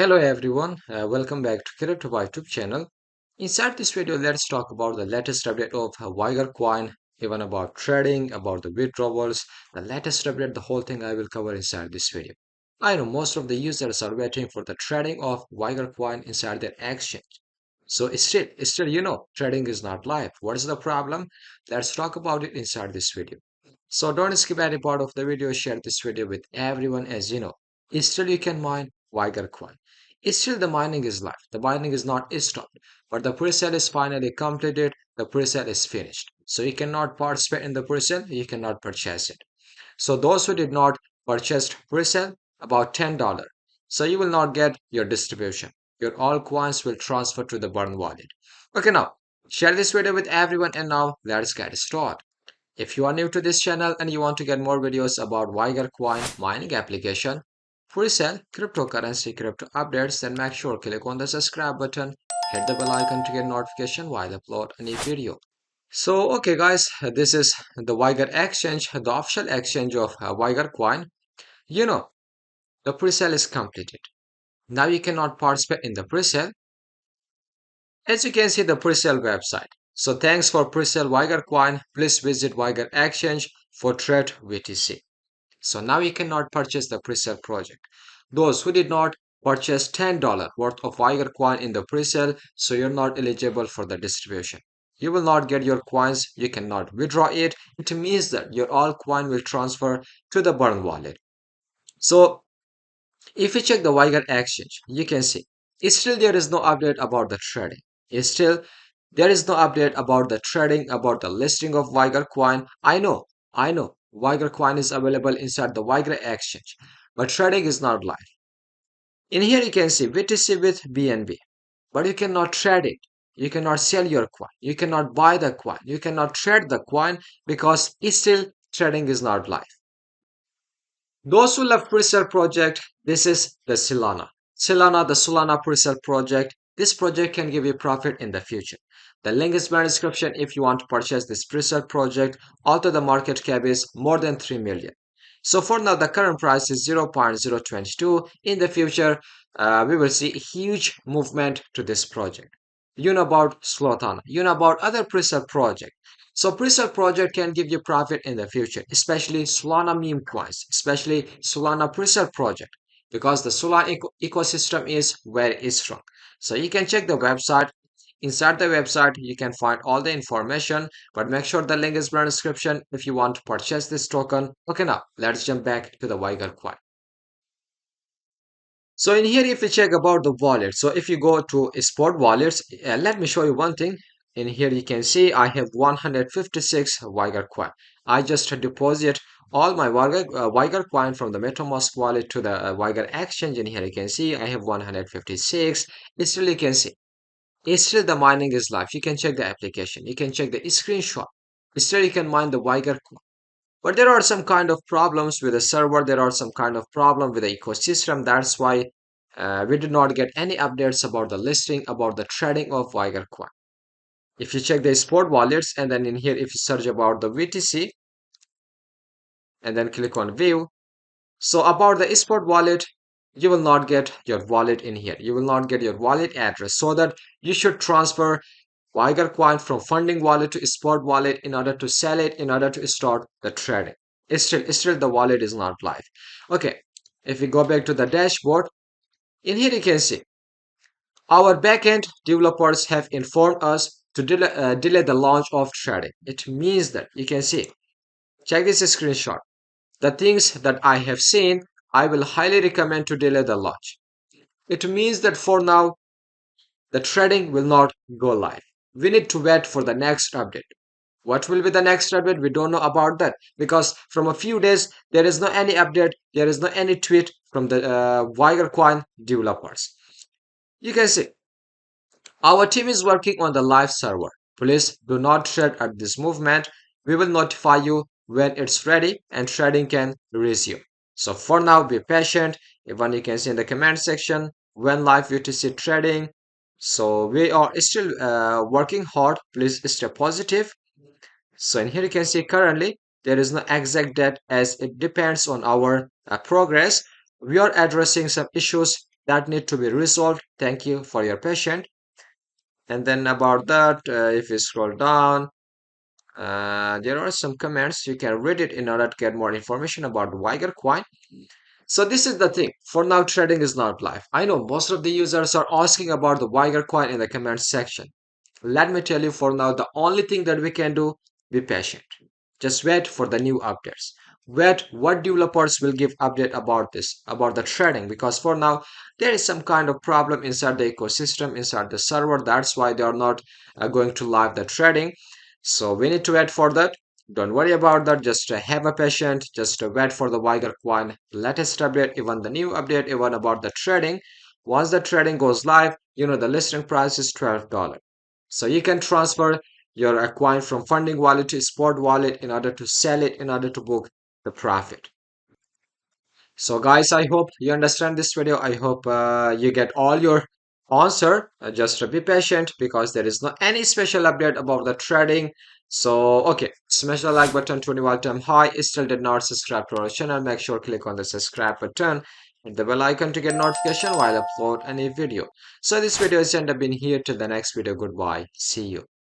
Hello everyone, welcome back to Crypto YouTube channel. Inside this video, let's talk about the latest update of Vigor Coin, even about trading, about the withdrawals, the latest update, the whole thing I will cover inside this video. I know most of the users are waiting for the trading of Vigor Coin inside their exchange. So still, trading is not live. What is the problem? Let's talk about it inside this video. So don't skip any part of the video, share this video with everyone as you know. Still you can mine Vigor Coin. Still the mining is live. The mining is not stopped. But the pre-sale is finally completed. The pre-sale is finished. So you cannot participate in the pre-sale, you cannot purchase it. So those who did not purchase pre-sale, about $10. So you will not get your distribution. Your all coins will transfer to the burn wallet. Okay, now share this video with everyone and now let's get started. If you are new to this channel and you want to get more videos about Vigor Coin mining application, pre-sale, cryptocurrency, crypto updates, then make sure click on the subscribe button, hit the bell icon to get notification while I upload a new video. So, okay guys, this is the Vigor exchange, the official exchange of Vigor Coin. You know, the pre-sale is completed. Now you cannot participate in the pre-sale. As you can see the pre-sale website. So thanks for pre-sale Vigor Coin. Please visit Vigor Exchange for trade VTC. So now you cannot purchase the pre-sale project. Those who did not purchase $10 worth of Vigor Coin in the pre-sale, so you're not eligible for the distribution. You will not get your coins, you cannot withdraw it. It means that your all coin will transfer to the burn wallet. So if you check the Vigor exchange, you can see still there is no update about the trading. Still there is no update about the trading, about the listing of Vigor coin. I know, Vigor coin is available inside the Vigor exchange, but trading is not live. In here you can see VTC with BNB, but you cannot trade it. You cannot sell your coin. You cannot buy the coin. You cannot trade the coin because still trading is not live. Those who love pre-sale project, this is the Solana. The Solana pre-sale project. This project can give you profit in the future. The link is in my description if you want to purchase this pre-sale project. Although the market cap is more than 3 million. So for now, the current price is 0.022. In the future, we will see a huge movement to this project. You know about Solana. You know about other pre-sale project. So pre-sale project can give you profit in the future, especially Solana meme coins, especially Solana pre-sale project, because the Solana ecosystem is very strong. So you can check the website. Inside the website, you can find all the information, but make sure the link is in the description if you want to purchase this token. Okay, now let's jump back to the Vigor coin. So in here, if you check about the wallet, so if you go to spot wallets, let me show you one thing. In here, you can see I have 156 Vigor coin. I just deposit all my Vigor coin from the MetaMask wallet to the Vigor exchange. In here, you can see I have 156. Still, you can see still the mining is live. You can check the application. You can check the screenshot. Still, you can mine the Vigor coin. But there are some kind of problems with the server. There are some kind of problem with the ecosystem. That's why we did not get any updates about the listing, about the trading of Vigor coin. If you check the sport wallets and then in here, if you search about the VTC and then click on view. So about the sport wallet, you will not get your wallet in here. You will not get your wallet address, so that you should transfer Vigor coin from funding wallet to spot wallet in order to sell it, in order to start the trading. Still the wallet is not live. Okay, if we go back to the dashboard, in here you can see our backend developers have informed us to delay the launch of trading. It means that you can see, check this screenshot. The things that I have seen, I will highly recommend to delay the launch. It means that for now, the trading will not go live. We need to wait for the next update. What will be the next update? We don't know about that, because from a few days there is no any update, there is no any tweet from the Vigor coin developers. You can see our team is working on the live server. Please do not trade at this movement. We will notify you when it's ready and trading can resume. So for now, be patient. Even you can see in the comment section when live UTC trading. So we are still working hard. Please stay positive. So in here you can see currently there is no exact date as it depends on our progress. We are addressing some issues that need to be resolved. Thank you for your patience. And then about that, if you scroll down, there are some comments. You can read it in order to get more information about Vigor Coin. So this is the thing. For now, trading is not live. I know most of the users are asking about the Vigor Coin in the comment section. Let me tell you, for now, the only thing that we can do, be patient. Just wait for the new updates. Wait what developers will give update about this, about the trading, because for now there is some kind of problem inside the ecosystem, inside the server. That's why they are not going to live the trading. So we need to wait for that. Don't worry about that. Just have a patient. Just wait for the Vigor Coin latest update, even the new update, even about the trading. Once the trading goes live, you know the listing price is $12. So you can transfer your coin from funding wallet to spot wallet in order to sell it, in order to book the profit. So guys, I hope you understand this video. I hope you get all your answer. Just be patient because there is no any special update about the trading. So okay, smash the like button 20 time high. Still did not subscribe to our channel, make sure click on the subscribe button and the bell icon to get notification while I upload any video. So this video is end up being here till the next video. Goodbye, see you.